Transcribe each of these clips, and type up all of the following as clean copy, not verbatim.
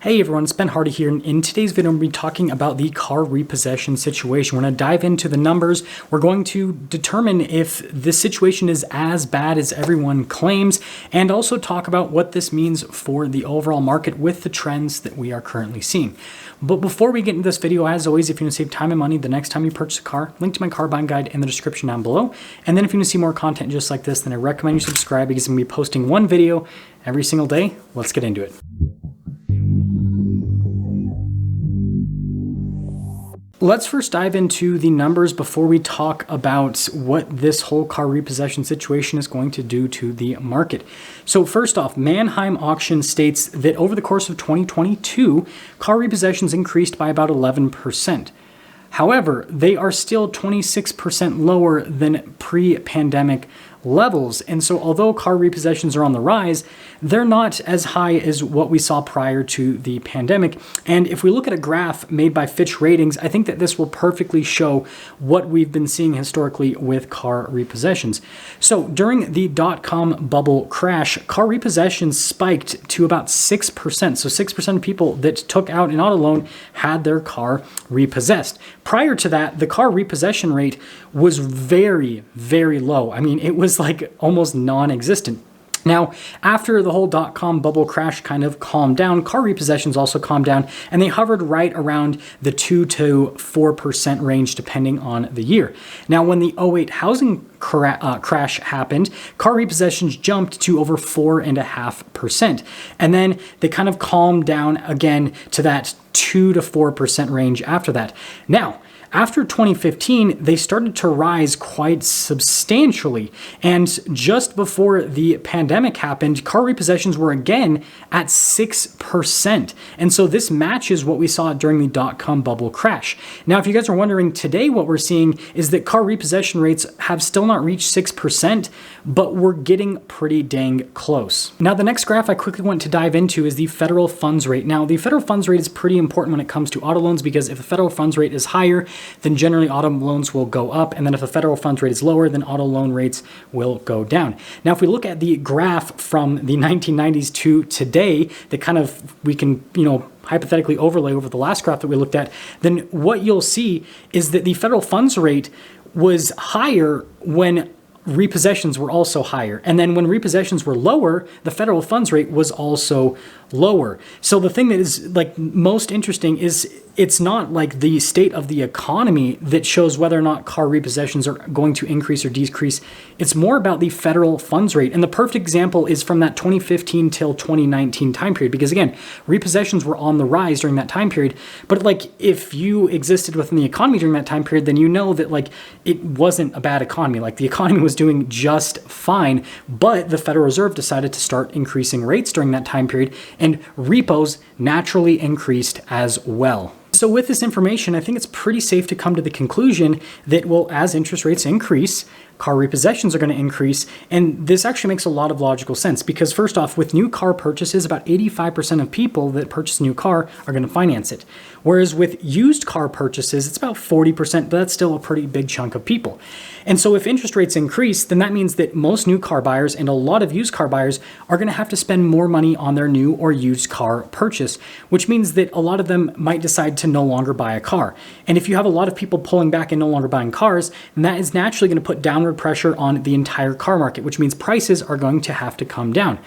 Hey everyone, it's Ben Hardy here, and in today's video, I'm going to be talking about the car repossession situation. We're going to dive into the numbers. We're going to determine if this situation is as bad as everyone claims, and also talk about what this means for the overall market with the trends that we are currently seeing. But before we get into this video, as always, if you want to save time and money the next time you purchase a car, link to my car buying guide in the description down below. And then if you want to see more content just like this, then I recommend you subscribe because I'm going to be posting one video every single day. Let's get into it. Let's first dive into the numbers before we talk about what this whole car repossession situation is going to do to the market. So first off, Manheim Auction states that over the course of 2022, car repossessions increased by about 11%. However, they are still 26% lower than pre-pandemic levels. And so although car repossessions are on the rise, they're not as high as what we saw prior to the pandemic. And if we look at a graph made by Fitch Ratings, I think that this will perfectly show what we've been seeing historically with car repossessions. So during the dot-com bubble crash, car repossessions spiked to about 6%. So 6% of people that took out an auto loan had their car repossessed. Prior to that, the car repossession rate was very, very low. I mean, it was like almost non-existent. Now, after the whole dot-com bubble crash kind of calmed down, car repossessions also calmed down, and they hovered right around the 2 to 4% range depending on the year. Now, when the 2008 housing crash happened, car repossessions jumped to over 4.5%. And then they kind of calmed down again to that 2 to 4% range after that. Now, after 2015, they started to rise quite substantially. And just before the pandemic happened, car repossessions were again at 6%. And so this matches what we saw during the dot-com bubble crash. Now, if you guys are wondering, today what we're seeing is that car repossession rates have still not reached 6%, but we're getting pretty dang close. Now, the next graph I quickly want to dive into is the federal funds rate. Now, the federal funds rate is pretty important when it comes to auto loans because if the federal funds rate is higher, then generally auto loans will go up. And then if the federal funds rate is lower, then auto loan rates will go down. Now, if we look at the graph from the 1990s to today, that kind of we can, hypothetically overlay over the last graph that we looked at, then what you'll see is that the federal funds rate was higher when repossessions were also higher. And then when repossessions were lower, the federal funds rate was also lower. So the thing that is most interesting is it's not like the state of the economy that shows whether or not car repossessions are going to increase or decrease. It's more about the federal funds rate. And the perfect example is from that 2015 till 2019 time period. Because again, repossessions were on the rise during that time period. But if you existed within the economy during that time period, then you know that it wasn't a bad economy. The economy was doing just fine, but the Federal Reserve decided to start increasing rates during that time period, and repos naturally increased as well. So with this information, I think it's pretty safe to come to the conclusion that, well, as interest rates increase, car repossessions are going to increase. And this actually makes a lot of logical sense because first off, with new car purchases, about 85% of people that purchase a new car are going to finance it. Whereas with used car purchases, it's about 40%, but that's still a pretty big chunk of people. And so if interest rates increase, then that means that most new car buyers and a lot of used car buyers are going to have to spend more money on their new or used car purchase, which means that a lot of them might decide to no longer buy a car. And if you have a lot of people pulling back and no longer buying cars, then that is naturally going to put downward pressure on the entire car market, which means prices are going to have to come down.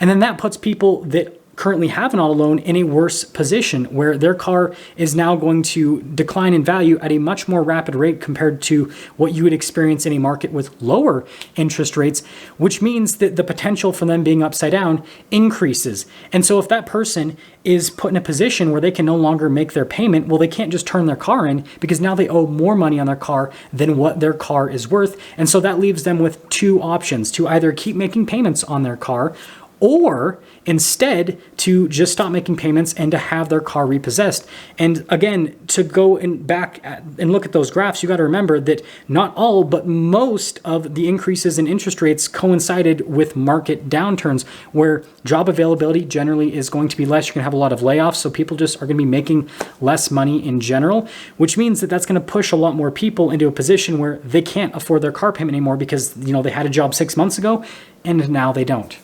And then that puts people that currently have an auto loan in a worse position where their car is now going to decline in value at a much more rapid rate compared to what you would experience in a market with lower interest rates, which means that the potential for them being upside down increases. And so if that person is put in a position where they can no longer make their payment, well, they can't just turn their car in because now they owe more money on their car than what their car is worth. And so that leaves them with two options: to either keep making payments on their car, or instead to just stop making payments and to have their car repossessed. And again, to go back and look at those graphs, you got to remember that not all, but most of the increases in interest rates coincided with market downturns where job availability generally is going to be less. You're going to have a lot of layoffs, so people just are going to be making less money in general, which means that that's going to push a lot more people into a position where they can't afford their car payment anymore because they had a job 6 months ago and now they don't.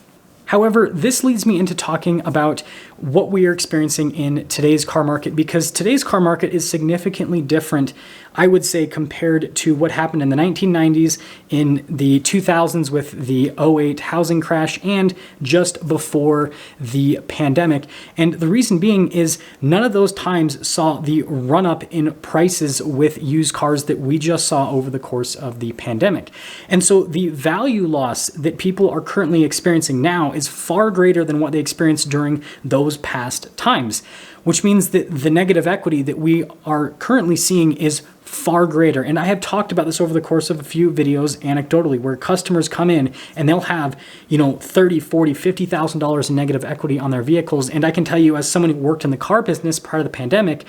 However, this leads me into talking about what we are experiencing in today's car market, because today's car market is significantly different, I would say, compared to what happened in the 1990s, in the 2000s with the '08 housing crash, and just before the pandemic. And the reason being is none of those times saw the run up in prices with used cars that we just saw over the course of the pandemic. And so the value loss that people are currently experiencing now is far greater than what they experienced during those past times, which means that the negative equity that we are currently seeing is far greater. And I have talked about this over the course of a few videos anecdotally, where customers come in and they'll have, $30, $40, $50,000 in negative equity on their vehicles. And I can tell you, as someone who worked in the car business prior to the pandemic,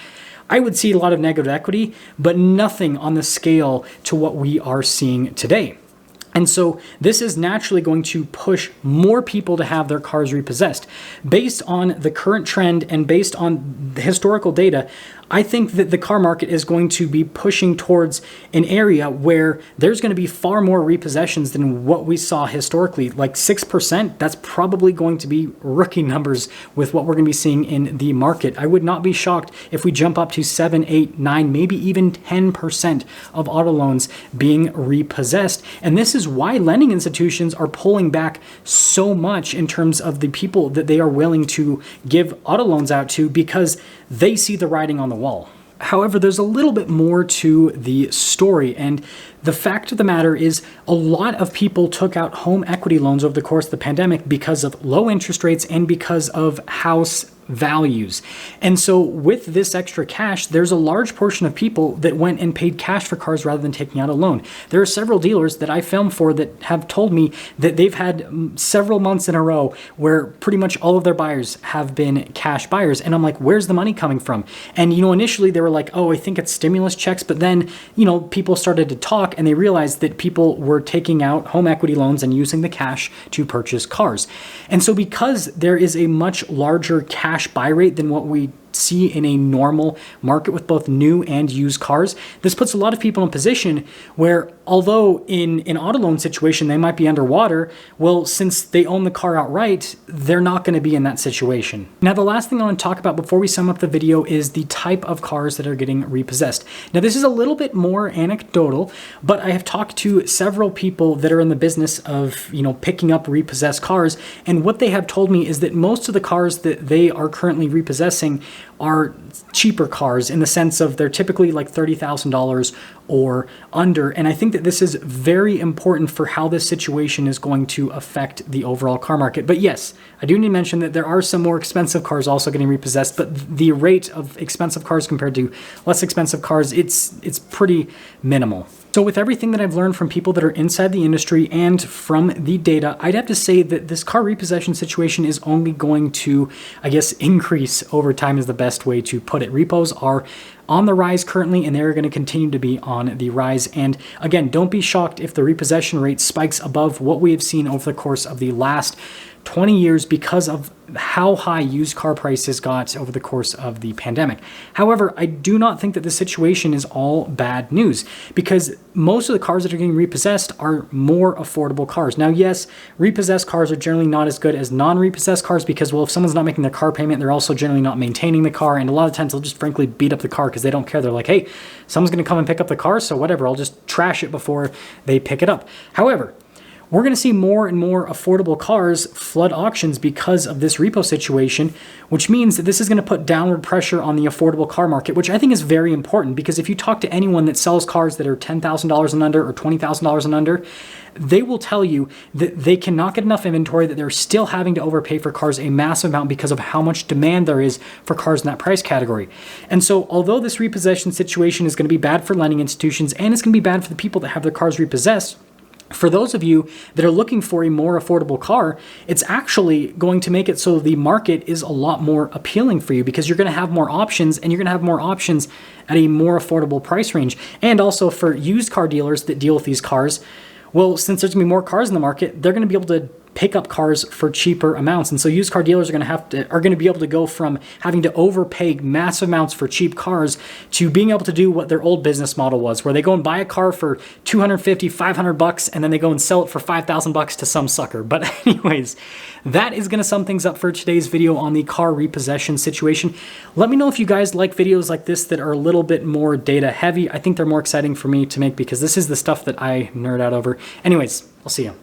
I would see a lot of negative equity, but nothing on the scale to what we are seeing today. And so this is naturally going to push more people to have their cars repossessed. Based on the current trend and based on the historical data, I think that the car market is going to be pushing towards an area where there's going to be far more repossessions than what we saw historically. Like 6%, that's probably going to be rookie numbers with what we're going to be seeing in the market. I would not be shocked if we jump up to 7, 8, 9, maybe even 10% of auto loans being repossessed. And this is why lending institutions are pulling back so much in terms of the people that they are willing to give auto loans out to, because they see the writing on the wall. However, there's a little bit more to the story, and the fact of the matter is a lot of people took out home equity loans over the course of the pandemic because of low interest rates and because of house values. And so with this extra cash, there's a large portion of people that went and paid cash for cars rather than taking out a loan. There are several dealers that I filmed for that have told me that they've had several months in a row where pretty much all of their buyers have been cash buyers. And I'm like, where's the money coming from? And, initially they were like, oh, I think it's stimulus checks. But then, people started to talk and they realized that people were taking out home equity loans and using the cash to purchase cars. And so because there is a much larger cash buy rate than what we see in a normal market with both new and used cars, this puts a lot of people in a position where, although in an auto loan situation they might be underwater, well, since they own the car outright, they're not going to be in that situation. Now, the last thing I want to talk about before we sum up the video is the type of cars that are getting repossessed. Now, this is a little bit more anecdotal, but I have talked to several people that are in the business of, picking up repossessed cars, and what they have told me is that most of the cars that they are currently repossessing are cheaper cars, in the sense of they're typically like $30,000 or under. And I think that this is very important for how this situation is going to affect the overall car market. But yes, I do need to mention that there are some more expensive cars also getting repossessed, but the rate of expensive cars compared to less expensive cars, it's pretty minimal. So with everything that I've learned from people that are inside the industry and from the data, I'd have to say that this car repossession situation is only going to, increase over time, is the best way to put it. Repos are on the rise currently, and they're going to continue to be on the rise. And again, don't be shocked if the repossession rate spikes above what we have seen over the course of the last 20 years because of how high used car prices got over the course of the pandemic. However, I do not think that the situation is all bad news, because most of the cars that are getting repossessed are more affordable cars. Now, yes, repossessed cars are generally not as good as non-repossessed cars because, well, if someone's not making their car payment, they're also generally not maintaining the car, and a lot of times they'll just frankly beat up the car because they don't care. They're like, hey, someone's going to come and pick up the car, so whatever, I'll just trash it before they pick it up. However, we're going to see more and more affordable cars flood auctions because of this repo situation, which means that this is going to put downward pressure on the affordable car market, which I think is very important, because if you talk to anyone that sells cars that are $10,000 and under or $20,000 and under, they will tell you that they cannot get enough inventory, that they're still having to overpay for cars a massive amount because of how much demand there is for cars in that price category. And so although this repossession situation is going to be bad for lending institutions and it's going to be bad for the people that have their cars repossessed, for those of you that are looking for a more affordable car, it's actually going to make it so the market is a lot more appealing for you, because you're going to have more options, and you're going to have more options at a more affordable price range. And also for used car dealers that deal with these cars, well, since there's going to be more cars in the market, they're going to be able to pick up cars for cheaper amounts. And so used car dealers are going to be able to go from having to overpay massive amounts for cheap cars to being able to do what their old business model was, where they go and buy a car for $250, $500, and then they go and sell it for $5,000 to some sucker. But anyways, that is going to sum things up for today's video on the car repossession situation. Let me know if you guys like videos like this that are a little bit more data heavy. I think they're more exciting for me to make because this is the stuff that I nerd out over. Anyways, I'll see you.